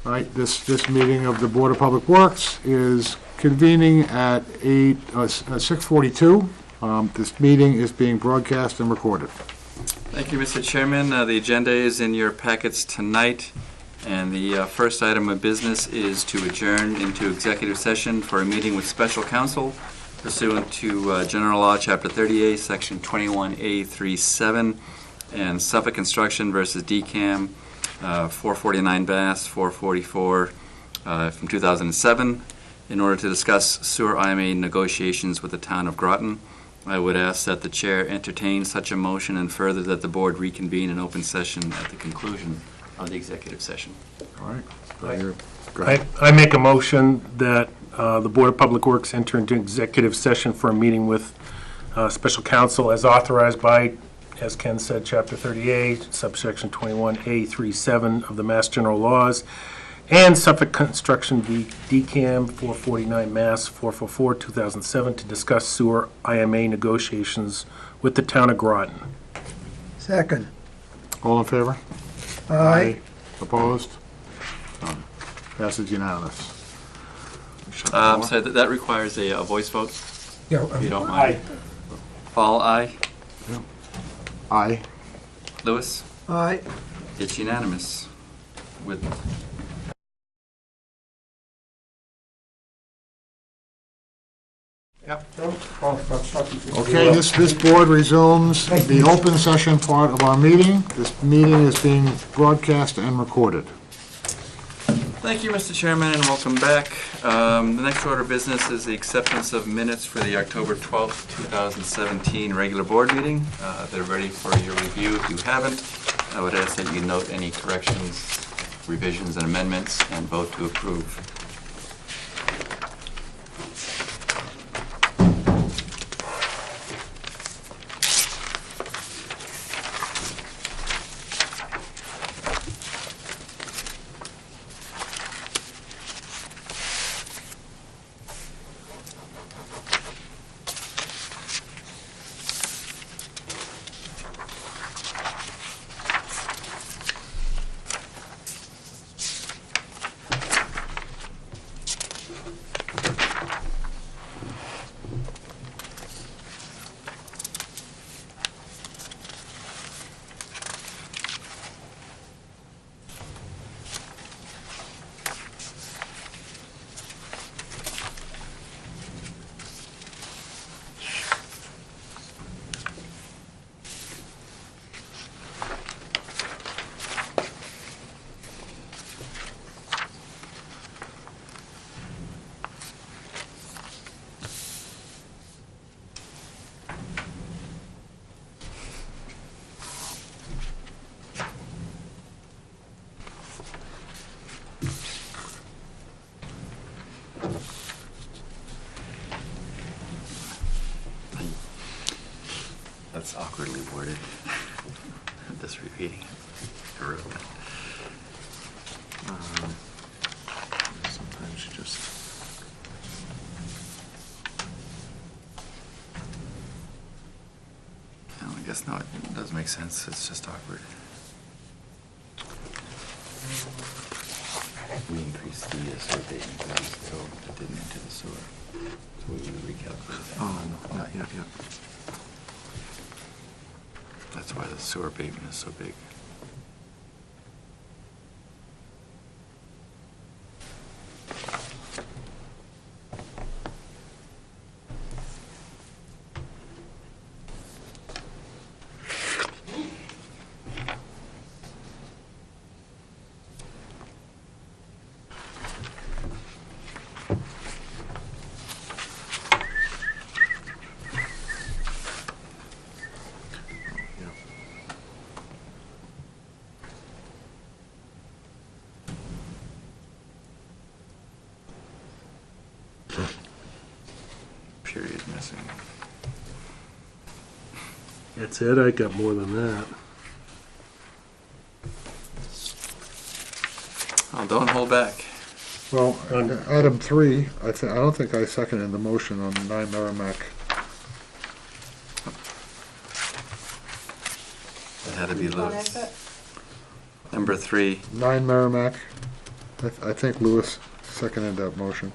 All right, this meeting of the Board of Public Works is convening at 6:42. This meeting is being broadcast and recorded. Thank you, Mr. Chairman. The agenda is in your packets tonight, and the first item of business is to adjourn into executive session for a meeting with special counsel pursuant to General Law, Chapter 38, Section 21A37, and Suffolk Construction versus DCAM, 449 Bass, 444 from 2007, in order to discuss sewer IMA negotiations with the town of Groton. I would ask that the chair entertain such a motion, and further that the board reconvene in open session at the conclusion of the executive session. All right. Go ahead. I make a motion that the Board of Public Works enter into executive session for a meeting with special counsel as authorized by, as Ken said, Chapter 38, subsection 21A37 of the Mass General Laws, and Suffolk Construction v. DCAM 449 Mass 444 2007 to discuss sewer IMA negotiations with the town of Groton. Second. All in favor? Aye. Opposed? None. Passes unanimous. So that requires a voice vote, Yeah, if you don't mind. Paul, aye. Aye. Lewis? aye. It's unanimous. With Okay, this board resumes the open session part of our meeting. This meeting is being broadcast and recorded. Thank you, Mr. Chairman, and welcome back. The next order of business is the acceptance of minutes for the October 12th, 2017 regular board meeting. They're ready for your review. If you haven't, I would ask that you note any corrections, revisions, and amendments, and vote to approve. That's awkwardly worded. Just repeating it. Sometimes you just... No, I guess no, it does make sense. It's just awkward. We increased the sewer abatement fees, so it didn't enter the sewer. So we would recalculate that. Oh, no, yeah. That's why the sewer abatement is so big. Period missing. That's it? I got more than that. Oh, don't hold back. Well, item 3, I don't think I seconded the motion on 9 Merrimack. It had to be Lewis. Number 3. 9 Merrimack. I think Louis seconded that motion.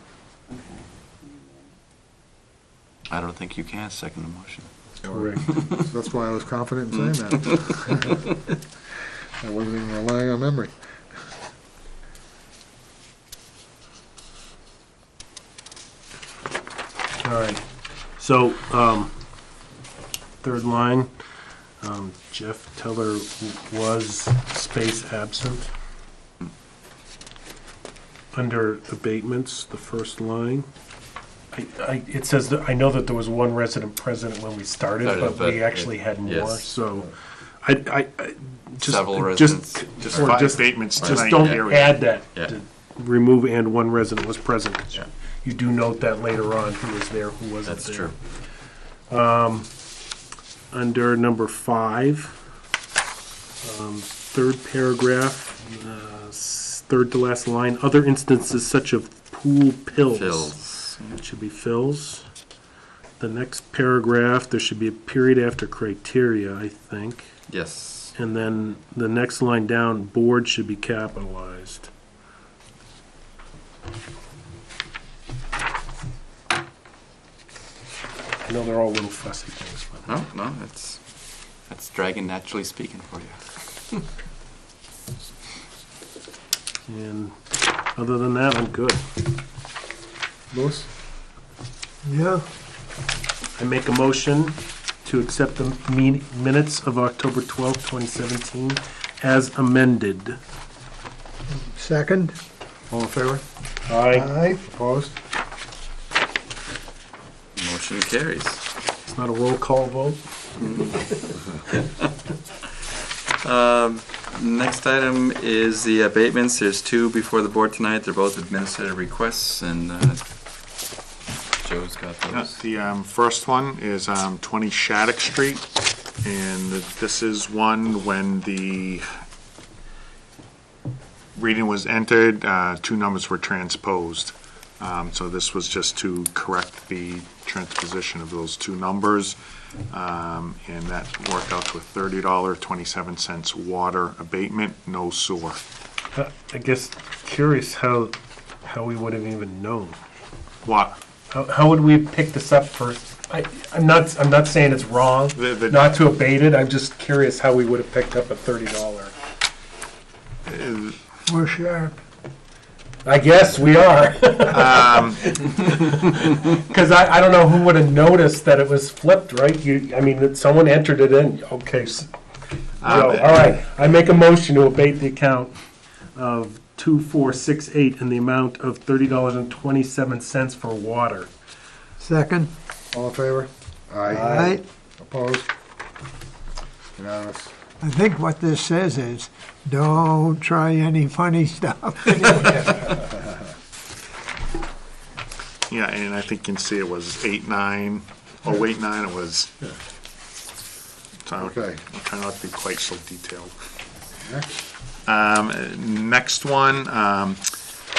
I don't think you can second the motion. Correct. That's why I was confident in saying that. I wasn't even relying on memory. All right. So, third line, Jeff Teller was space absent. Under abatements, the first line, it says that, I know that there was one resident present when we started, but we actually had more, yes. so I just. Several residents. Just or five just- statements Just tonight. don't period. add that, Yeah. to remove and one resident was present. 'Cause Yeah. You do note that later on, who was there, who wasn't That's there. true. Under number 5, third paragraph, third to last line, other instances such of pool pills. Phil's. It should be fills. The next paragraph, there should be a period after criteria, I think. Yes. And then the next line down, board should be capitalized. I know they're all little fussy things, but. No, that's Dragon naturally speaking for you. And other than that, I'm good. Louis? Yeah, I make a motion to accept the minutes of October 12th, 2017 as amended. second. All in favor? Aye. Aye. Opposed? Motion carries. It's not a roll call vote. Next item is the abatements. There's 2 before the board tonight. They're both administrative requests, and Joe's got Yeah, those. the first one is 20 Shattuck Street, and this is one when the reading was entered, 2 numbers were transposed. So this was just to correct the transposition of those 2 numbers, and that worked out to a $30.27 water abatement, no sewer. I guess curious how we would have even known. What? How would we have picked this up first? I'm not saying it's wrong not to abate it. I'm just curious how we would have picked up a $30. We're sharp. I guess we are. Because I don't know who would have noticed that it was flipped, right? That someone entered it in. Okay. All right. I make a motion to abate the account of 2468 in the amount of $30.27 for water. Second. All in favor? Aye. Opposed? Unanimous. I think what this says is, don't try any funny stuff. Yeah, and I think you can see it was 89, oh, 89 it was. So Okay. I'll try not to be quite so detailed. Next. Next one,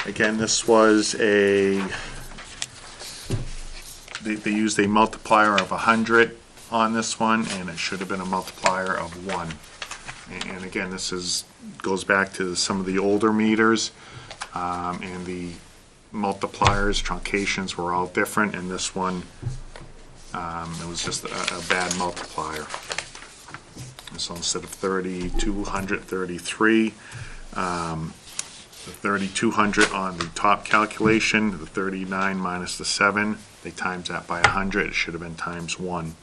again, this was they used a multiplier of 100 on this one, and it should have been a multiplier of 1. And again, this goes back to some of the older meters, and the multipliers, truncations were all different, and this one, it was just a bad multiplier. So instead of 3,233, the 3,200 on the top calculation, the 39 minus the 7, they times that by 100, it should have been times 1.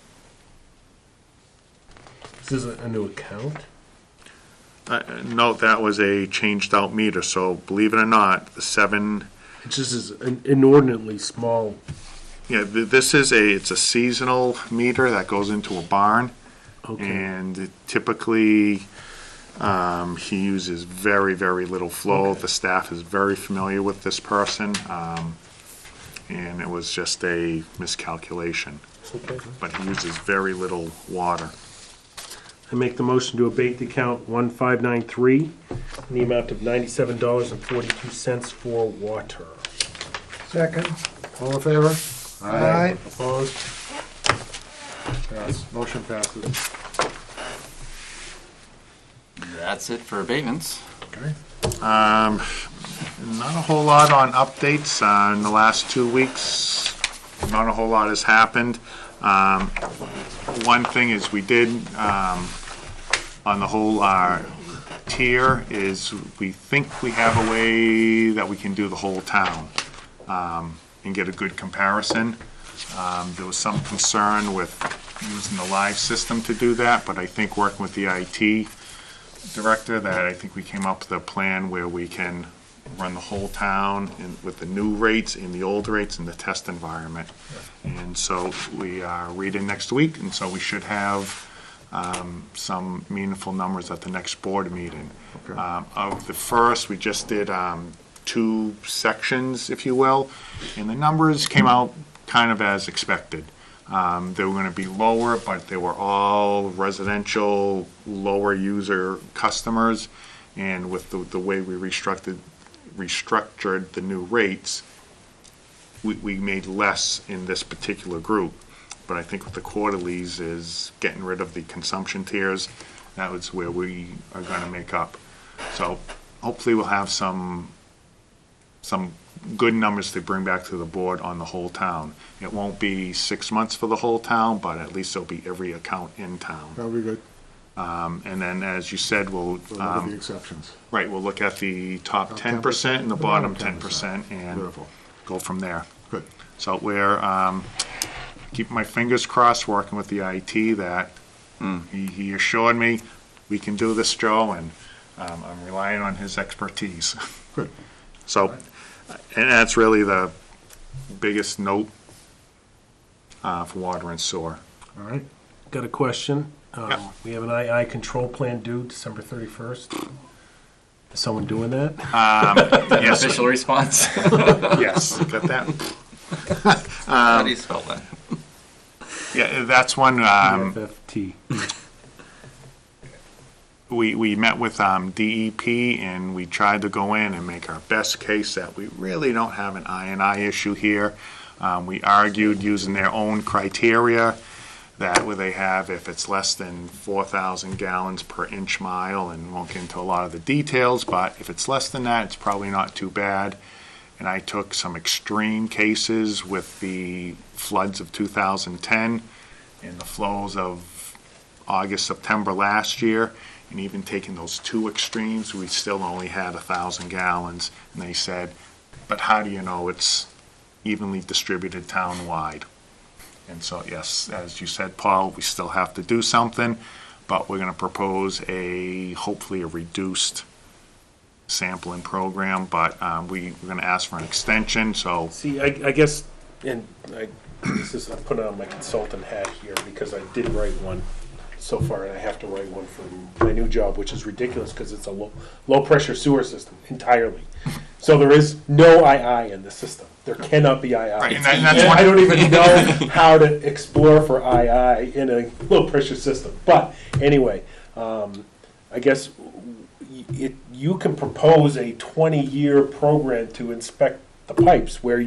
This is a new account? Note that was a changed out meter, so believe it or not, the 7, It just is an inordinately small. yeah, it's a seasonal meter that goes into a barn. Okay. And typically, he uses very, very little flow. Okay. The staff is very familiar with this person, and it was just a miscalculation. Okay. But he uses very little water. I make the motion to abate the account 1593 in the amount of $97.42 for water. Second. All in favor? Aye. Opposed? Yes, motion passes. That's it for abatements. Okay. Not a whole lot on updates. In the last 2 weeks, not a whole lot has happened. One thing is we did, on the whole tier, is we think we have a way that we can do the whole town and get a good comparison. There was some concern with using the live system to do that, but I think working with the IT director, that I think we came up with a plan where we can run the whole town with the new rates and the old rates in the test environment. And so we are reading next week, and so we should have some meaningful numbers at the next board meeting. Okay. Of the first, we just did 2 sections, if you will, and the numbers came out kind of as expected. They were going to be lower, but they were all residential, lower user customers, and with the way we restructured the new rates, we made less in this particular group. But I think with the quarterlies is getting rid of the consumption tiers. That was where we are going to make up. So hopefully we'll have some good numbers to bring back to the board on the whole town. It won't be 6 months for the whole town, but at least it'll be every account in town. That'll be good. And then, as you said, we'll Look at the exceptions. right, we'll look at the top 10% and the bottom 10% and Beautiful. go from there. Good. So we're keeping my fingers crossed, working with the IT that he assured me we can do this, Joe, and I'm relying on his expertise. Good. So, and that's really the biggest note for water and sewer. All right. Got a question. Yeah. We have an II control plan due December 31st. Is someone doing that? Yes, Official response? yes, got that? How do you spell that? Yeah, that's one, FFT. we met with DEP and we tried to go in and make our best case that we really don't have an I&I issue here. We argued using their own criteria that where they have if it's less than 4,000 gallons per inch mile, and won't get into a lot of the details, but if it's less than that, it's probably not too bad. And I took some extreme cases with the floods of 2010 and the flows of August, September last year, and even taking those 2 extremes, we still only had 1,000 gallons. And they said, but how do you know it's evenly distributed town-wide? And so, yes, as you said, Paul, we still have to do something, but we're going to propose hopefully a reduced sampling program, but we're going to ask for an extension, so. See, I guess, and I'm putting on my consultant hat here because I did write one so far, and I have to write one for my new job, which is ridiculous because it's a low-pressure sewer system entirely. So there is no II in the system. There cannot be II. Right, and And that's one- I don't even know how to explore for II in a low-pressure system. But anyway, I guess you can propose a 20-year program to inspect the pipes where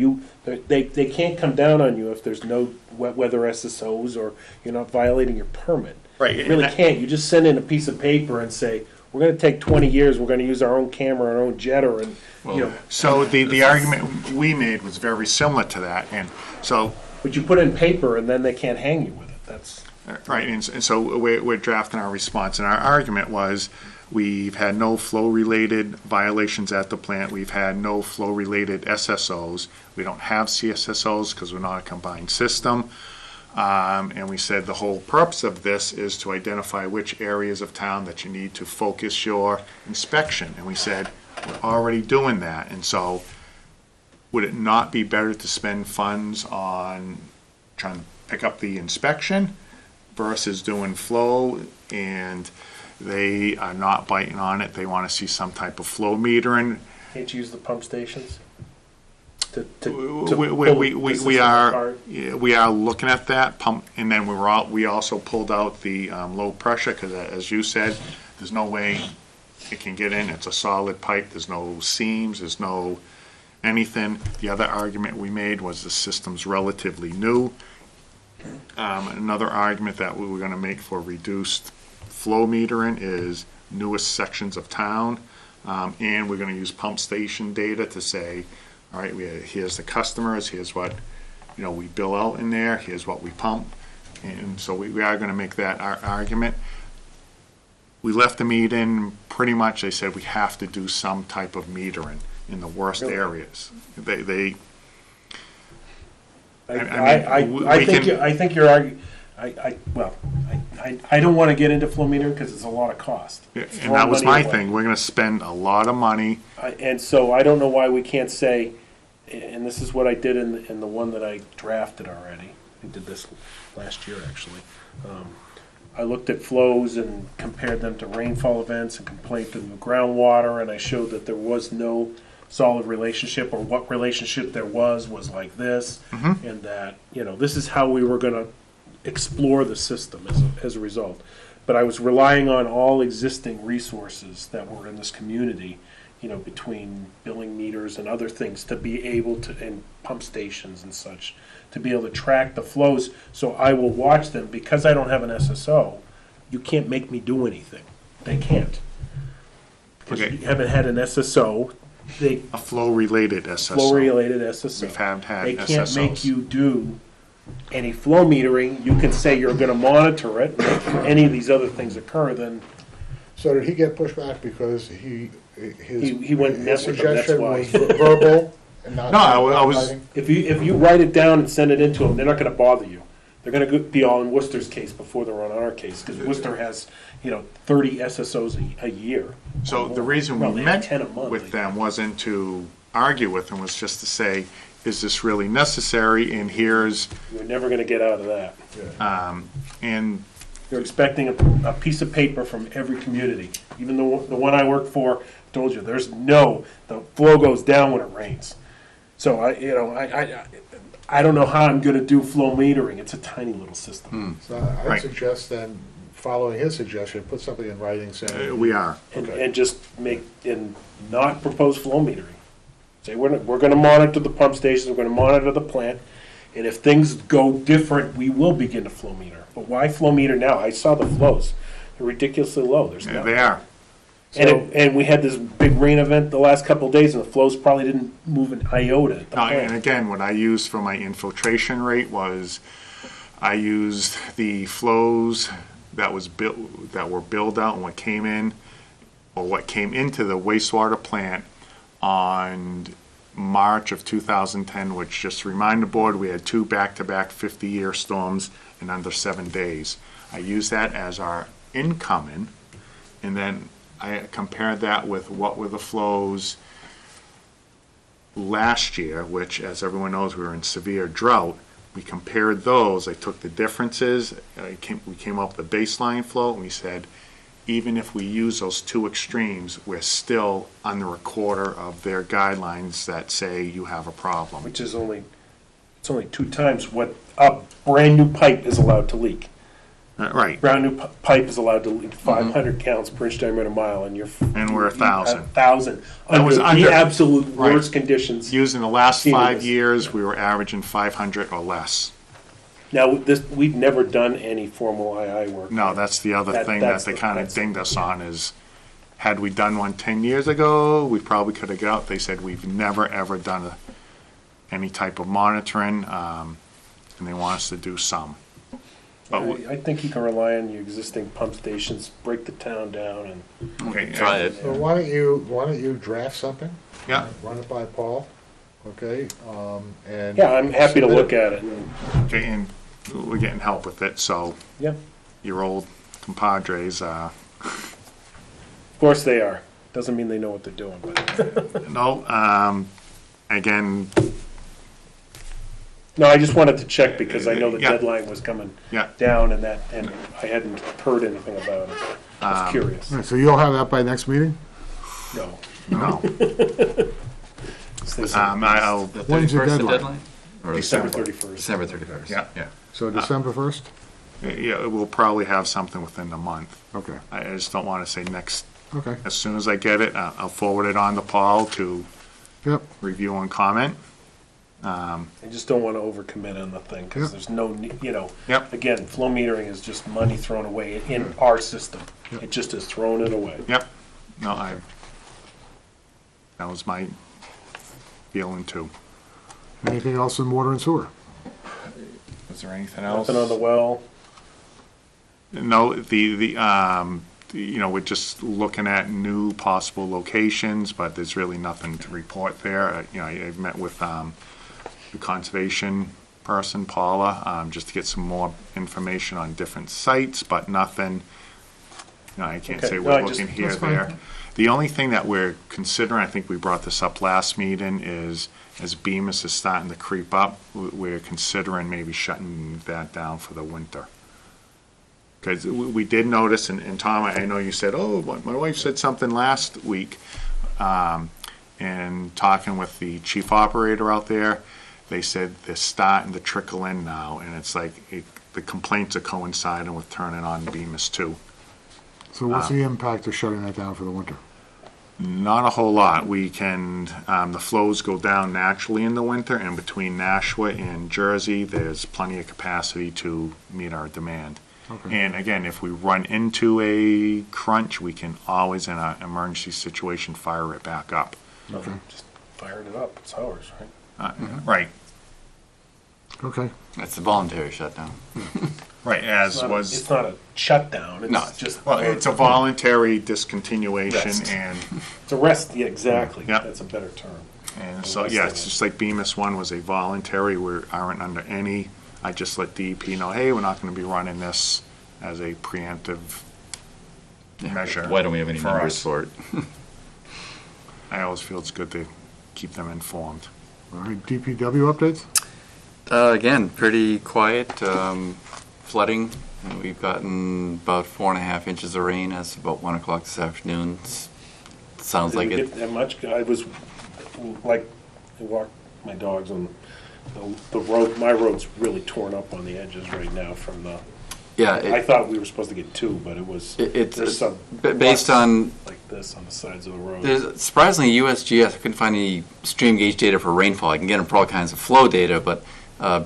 they can't come down on you if there's no wet weather SSOs or you're not violating your permit. Right, You and really that- can't. You just send in a piece of paper and say, we're going to take 20 years, we're going to use our own camera, our own jetter, and, you know. So the argument we made was very similar to that, and so, But you put in paper and then they can't hang you with it. That's, right, and so we're drafting our response, and our argument was, we've had no flow-related violations at the plant, we've had no flow-related SSOs, we don't have CSSOs because we're not a combined system. And we said the whole purpose of this is to identify which areas of town that you need to focus your inspection. And we said, we're already doing that. And so would it not be better to spend funds on trying to pick up the inspection versus doing flow? And they are not biting on it. They want to see some type of flow metering. can't you use the pump stations? To We are looking at that pump, and then we also pulled out the low pressure, because as you said, there's no way it can get in. It's a solid pipe. There's no seams. There's no anything. The other argument we made was the system's relatively new. Another argument that we were going to make for reduced flow metering is newest sections of town. And we're gonna use pump station data to say, all right, here's the customers, here's what, we bill out in there, here's what we pump. And so we are gonna make that our argument. We left the meeting, pretty much, they said we have to do some type of metering in the worst areas. I think you're arguing, I don't want to get into flow metering because it's a lot of cost. And that was my thing, we're gonna spend a lot of money. And so I don't know why we can't say, and this is what I did in the one that I drafted already. I did this last year, actually. I looked at flows and compared them to rainfall events and compared them to groundwater, and I showed that there was no solid relationship, or what relationship there was like this, and that, this is how we were gonna explore the system as a result. But I was relying on all existing resources that were in this community, between billing meters and other things, to be able to, and pump stations and such, to be able to track the flows. So I will watch them. Because I don't have an SSO, you can't make me do anything. They can't. Because Okay. you haven't had an SSO. A flow-related SSO. Flow-related SSO. We've had They can't SSOs. make you do any flow metering. You can say you're gonna monitor it, and if any of these other things occur, then So did he get pushback because he went and met with them, that's suggestion why. was verbal and not? No, I was- writing? if you write it down and send it into them, they're not gonna bother you. They're gonna be all in Worcester's case before they're on our case, because Worcester has, 30 SSOs a year. So the reason Well, we they have met 10 a month. with them wasn't to argue with them, was just to say, is this really necessary? And here's, You're never gonna get out of that. and You're expecting a piece of paper from every community. Even the one I work for told you, the flow goes down when it rains. So I don't know how I'm gonna do flow metering. It's a tiny little system. So I'd Right. suggest then, following his suggestion, put something in writing saying. we are. And just not propose flow metering. Say, we're gonna monitor the pump stations, we're gonna monitor the plant, and if things go different, we will begin to flow meter. But why flow meter now? I saw the flows. They're ridiculously low. There's Yeah, no. they are. And we had this big rain event the last couple of days, and the flows probably didn't move an iota at the No, and plant. again, what I used for my infiltration rate was, I used the flows that were billed out and what came in, or what came into the wastewater plant on March of 2010, which, just to remind the board, we had 2 back-to-back 50-year storms in under 7 days. I used that as our incoming, and then I compared that with what were the flows last year, which, as everyone knows, we were in severe drought. We compared those, I took the differences, we came up with a baseline flow, and we said, even if we use those 2 extremes, we're still under a quarter of their guidelines that say you have a problem. Which is only 2 times what a brand-new pipe is allowed to leak. Right, Brand new pipe is allowed to leak 500 gallons per inch diameter mile, and and we're 1,000. 1,000. That was Under the under- absolute right. worst conditions. Using the last Seen 5 this. years, we were averaging 500 or less. Now, we've never done any formal II work. No, that's the other thing That's that they the- kind of that's- dinged us on is, had we done one 10 years ago, we probably could have got out. They said we've never, ever done any type of monitoring, and they want us to do some. But I think you can rely on your existing pump stations, break the town down, and okay, Try it. So why don't you draft something? Yeah, Run it by Paul, okay? And. yeah, I'm happy to submit look it. at it. okay, and we're getting help with it, so Yeah, your old compadres, of course they are. Doesn't mean they know what they're doing, but. no, again, No, I just wanted to check because I know the Yeah. deadline was coming yeah, down and I hadn't heard anything about it. I was curious. All right, so you'll have that by next meeting? No. no. These things are I'll, The When's the 31st, the deadline? deadline? Or December December. 31st. December 31st? Yeah. Yeah. So December 1st? yeah, we'll probably have something within the month. Okay, I just don't want to say next. okay, As soon as I get it, I'll forward it on to Paul to yep, review and comment. I just don't want to overcommit on the thing because Yep. there's no, Yep. again, flow metering is just money thrown away in our system. It just is throwing it away. Yep. No, That was my feeling too. Anything else in water and sewer? Was there anything else? Nothing on the well. No, we're just looking at new possible locations, but there's really nothing to report there. I've met with the conservation person, Paula, just to get some more information on different sites, but nothing, I can't Okay. say No, we're looking that's here, fine. there. The only thing that we're considering, I think we brought this up last meeting, is as Bemis is starting to creep up, we're considering maybe shutting that down for the winter. Because we did notice, and Tom, I know you said, oh, my wife said something last week, and talking with the chief operator out there, they said they're starting to trickle in now, and it's like the complaints are coinciding with turning on Bemis too. So what's the impact of shutting that down for the winter? Not a whole lot. We can, the flows go down naturally in the winter, and between Nashua and Jersey, there's plenty of capacity to meet our demand. Okay. And again, if we run into a crunch, we can always, in an emergency situation, fire it back up. Okay. Just fired it up. It's ours, right? Right, Okay. It's a voluntary shutdown. right, as was, It's not a shutdown. It's No, it's just. well, it's a voluntary discontinuation, Rest. and It's a rest, yeah, exactly. Yeah. That's a better term. so, yeah, it's just like Bemis one was a voluntary, we aren't under any, I just let DEP know, hey, we're not gonna be running this as a preemptive measure. Why don't we have any for numbers us. for it? I always feel it's good to keep them informed. All right, DPW updates? Again, pretty quiet, flooding. And we've gotten about 4.5 inches of rain as of about 1 o'clock this afternoon. Sounds Did like we it. get that much? I was, like, I walked my dogs on the road, my road's really torn up on the edges right now from the, Yeah, I thought we were supposed to get 2, but it was, it's there's some. based on, Like this on the sides of the road. there's surprisingly USGS, I couldn't find any stream gauge data for rainfall. I can get them for all kinds of flow data, but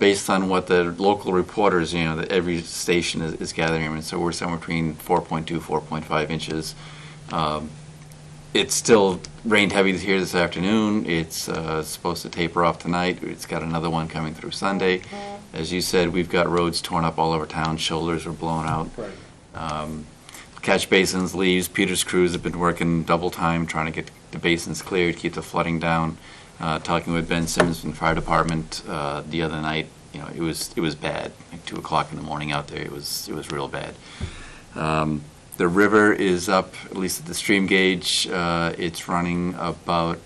based on what the local reporters, that every station is gathering, and so we're somewhere between 4.2, 4.5 inches. It's still rained heavy here this afternoon. It's supposed to taper off tonight. It's got another one coming through Sunday. As you said, we've got roads torn up all over town. Shoulders are blown out. Right. Catch basins, leaves. Peter's crews have been working double time trying to get the basins cleared, keep the flooding down. Talking with Ben Simmons from the fire department the other night, it was bad. Like 2 o'clock in the morning out there, it was real bad. The river is up, at least at the stream gauge. It's running about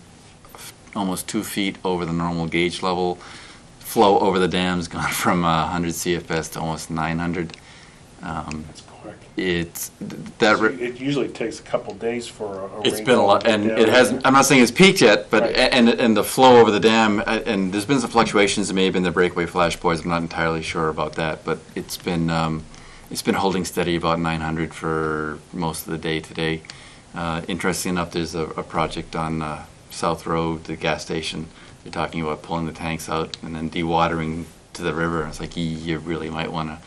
almost 2 feet over the normal gauge level. Flow over the dam's gone from 100 CFS to almost 900. That's quick. It's that. It usually takes a couple days for a It's been a rainfall lot, to and get it down. hasn't, I'm not saying it's peaked yet, but, Right. and the flow over the dam, and there's been some fluctuations, it may have been the breakaway flash boys, I'm not entirely sure about that, but it's been holding steady about 900 for most of the day today. Interesting enough, there's a project on South Road, the gas station. They're talking about pulling the tanks out and then dewatering to the river. It's like, you really might want to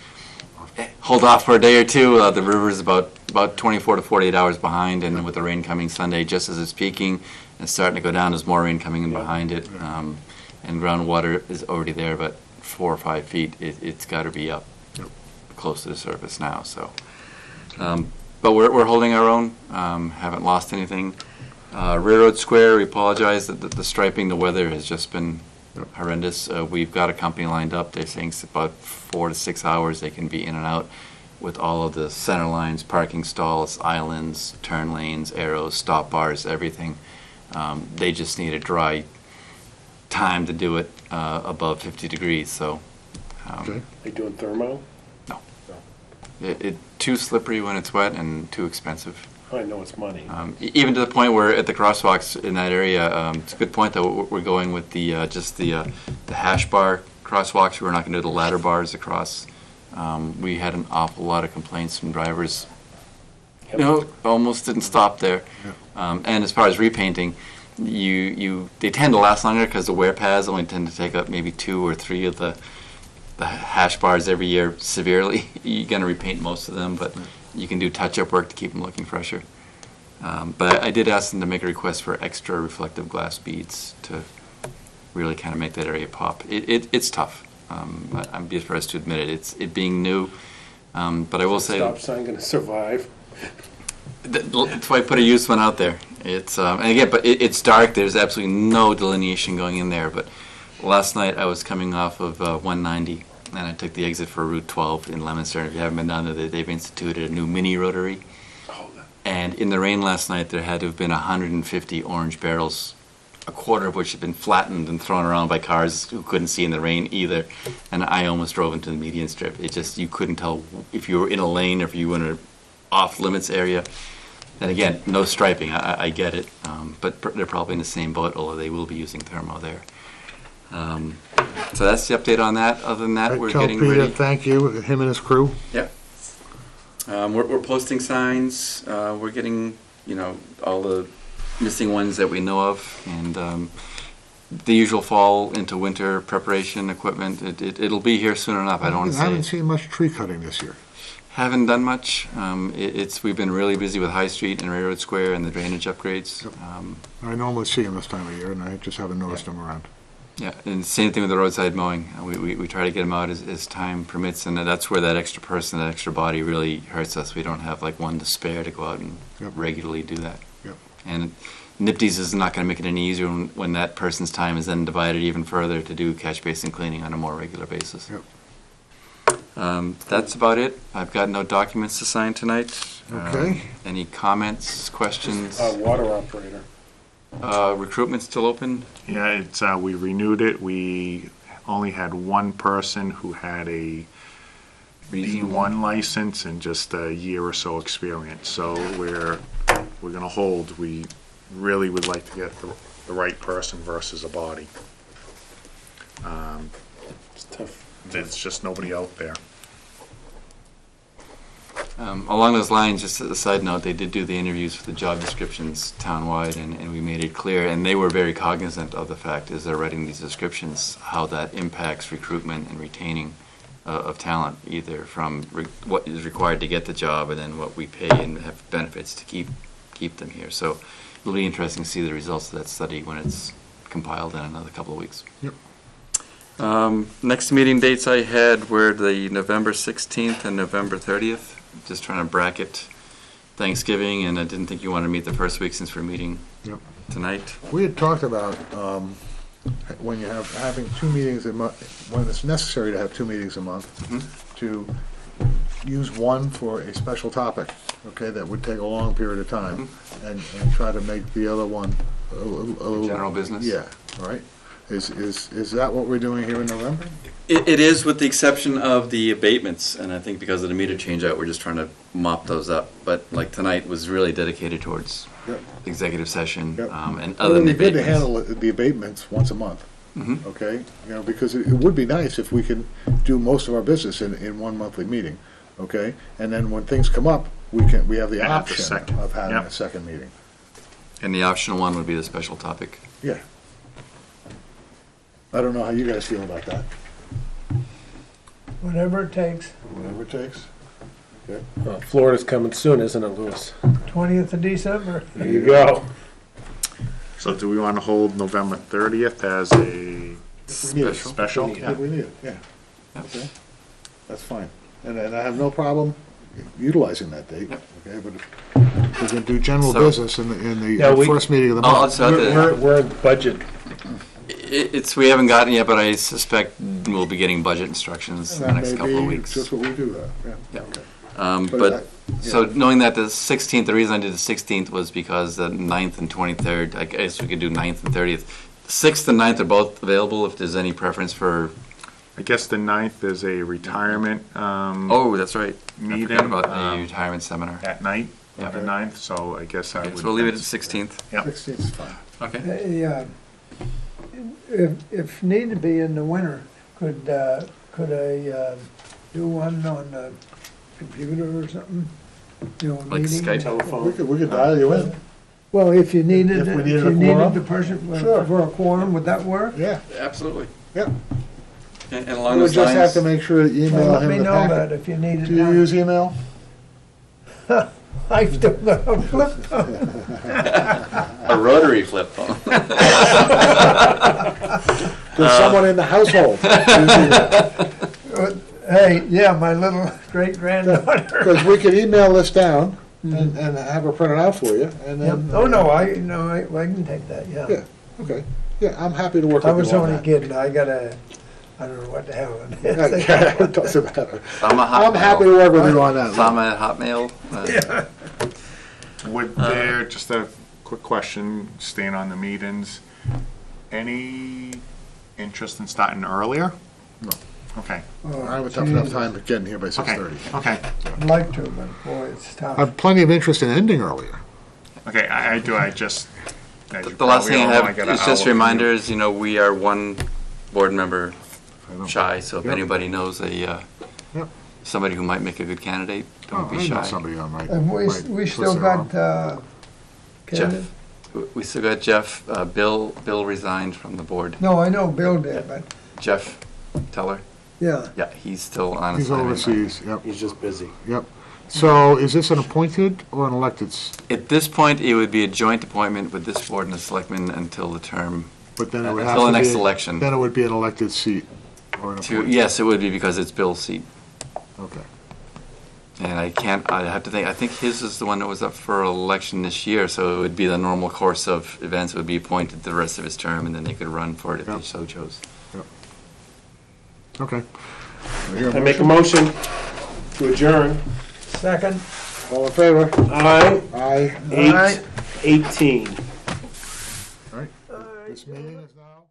hold off for a day or two. The river's about 24 to 48 hours behind, and with the rain coming Sunday, just as it's peaking, and it's starting to go down, there's more rain coming in behind it. And groundwater is already there, but 4 or 5 feet, it's got to be up close to the surface now, so. But we're holding our own, haven't lost anything. Railroad Square, we apologize that the striping, the weather has just been horrendous. We've got a company lined up, they're saying it's about 4 to 6 hours they can be in and out with all of the center lines, parking stalls, islands, turn lanes, arrows, stop bars, everything. They just need a dry time to do it above 50 degrees, so. Okay. They doing thermo? No. It too slippery when it's wet and too expensive. I know it's money. Even to the point where at the crosswalks in that area, it's a good point though, we're going with the just the hash bar crosswalks. We're not going to do the ladder bars across. We had an awful lot of complaints from drivers. Almost didn't stop there. And as far as repainting, they tend to last longer because the wear pads only tend to take up maybe 2 or 3 of the hash bars every year severely. You're going to repaint most of them, but you can do touch-up work to keep them looking fresher. But I did ask them to make a request for extra reflective glass beads to really kind of make that area pop. It's tough. I'm be first to admit it. It being new, but I will say Stop sign going to survive? that's why I put a used one out there. It's and again, but it's dark. There's absolutely no delineation going in there. But last night I was coming off of 190, and I took the exit for Route 12 in Leominster. If you haven't been down there, they've instituted a new mini rotary. And in the rain last night, there had to have been 150 orange barrels, a quarter of which had been flattened and thrown around by cars who couldn't see in the rain either. And I almost drove into the median strip. It just, you couldn't tell if you were in a lane or if you were in an off-limits area. And again, no striping, I get it. But they're probably in the same boat, although they will be using thermo there. So that's the update on that. Other than that, we're getting ready. Tell Peter, thank you, him and his crew. Yep. We're posting signs. We're getting, all the missing ones that we know of, and the usual fall into winter preparation equipment. It'll be here soon enough. I don't want to say. I haven't seen much tree cutting this year. Haven't done much. We've been really busy with High Street and Railroad Square and the drainage upgrades. Yep. I normally see them this time of year, and I just haven't noticed them around. Yeah, and same thing with the roadside mowing. We try to get them out as time permits, and that's where that extra person, that extra body really hurts us. We don't have like one to spare to go out and regularly do that. Yep. And NIPD's is not going to make it any easier when that person's time is then divided even further to do catch basin cleaning on a more regular basis. Yep. That's about it. I've got no documents to sign tonight. Okay. Any comments, questions? Water operator. Recruitment still open? Yeah, it's, we renewed it. We only had one person who had a B1 license and just a year or so experience. So we're going to hold. We really would like to get the right person versus a body. It's tough. There's just nobody out there. Along those lines, just as a side note, they did do the interviews for the job descriptions townwide, and we made it clear, and they were very cognizant of the fact, as they're writing these descriptions, how that impacts recruitment and retaining of talent, either from what is required to get the job and then what we pay and have benefits to keep them here. So it'll be interesting to see the results of that study when it's compiled in another couple of weeks. Yep. Next meeting dates I had were the November 16th and November 30th. Just trying to bracket Thanksgiving, and I didn't think you wanted to meet the first week since we're meeting tonight. We had talked about when you having 2 meetings a month, when it's necessary to have 2 meetings a month, to use one for a special topic, okay, that would take a long period of time, and try to make the other one a little General business? Yeah, right. Is that what we're doing here in November? It is, with the exception of the abatements, and I think because of the meter change out, we're just trying to mop those up. But like tonight was really dedicated towards executive session, and other than the It'd be good to abatements. handle the abatements once a month, okay? Because it would be nice if we can do most of our business in one monthly meeting, okay? And then when things come up, we have the Have the option second. of having Yep. a second meeting. And the optional one would be the special topic. Yeah. I don't know how you guys feel about that. Whatever it takes. Whatever it takes. Okay. Florida's coming soon, isn't it, Louis? 20th of December. There you go. So do we want to hold November 30th as a special? If we need it, yeah. Okay. That's fine. And I have no problem utilizing that date, okay? But if we're going to do general So- business in the first meeting of the I'll month. just have to- We're in budget. we haven't gotten it yet, but I suspect we'll be getting budget instructions in the That next may couple of be weeks. just what we do, though, yeah. Yeah. Okay. But, so yeah. knowing that the 16th, the reason I did the 16th was because the 9th and 23rd, I guess we could do 9th and 30th. 6th and 9th are both available if there's any preference for, I guess the 9th is a retirement oh, that's right. I meeting forgot about the retirement seminar. at night on Yeah. the 9th, so I guess I Okay, would. so we'll leave it at 16th. Yep. 16th is fine. Okay. Yeah. If need to be in the winter, could I do one on the computer or something? You know, Like meeting? Skype? We could dial you in. Well, if you needed, If we if needed you a needed quorum? the person Sure. for a quorum, would that work? Yeah, Absolutely. yeah. And We along would those just have lines, to make sure to email Well, let him me the know that packet. if you needed Do you that. use email? I still got a flip phone. A rotary flip phone. There's someone in the household. Hey, yeah, my little great-granddaughter. Because we could email this down and have her print it out for you, and then. Oh, no, I can take that, yeah. Yeah, okay. Yeah, I'm happy to work I with was you on only that. kidding, I don't know what the hell it is. It doesn't matter. I'm I'm happy to work with you on that. Sama at Hotmail. Yeah. Would there, just a quick question, staying on the meetings, any interest in starting earlier? No. Okay, I have a tough enough time getting here by okay, 6:30. okay, I'd like to, but boy, it's I tough. have plenty of interest in ending earlier. okay, I do, I just, as you The last probably thing I all know, have got an is just hour reminders, we are one board member I know. shy, so if Yep. anybody knows Yep. somebody who might make a good candidate, Oh, don't be I know shy. somebody on my. And we still got, Kevin? We still got Jeff. Bill resigned from the board. No, I know Bill did, but, Jeff Teller. yeah. Yeah, he's still on He's assignment. overseas, yep, He's just busy. yep. So is this an appointed or an elected? At this point, it would be a joint appointment with this board and the selectmen until the term, But then it would have until to the next be- election. Then it would be an elected seat or an appointed. Yes, it would be because it's Bill's seat. Okay. And I have to think, I think his is the one that was up for election this year, so it would be the normal course of events. It would be appointed the rest of his term, and then they could run for it if they Yep. so chose. Okay. I hear I make a motion to adjourn. Second? All in favor? Aye. Aye. Aye. 8:18. All right. This meeting is now.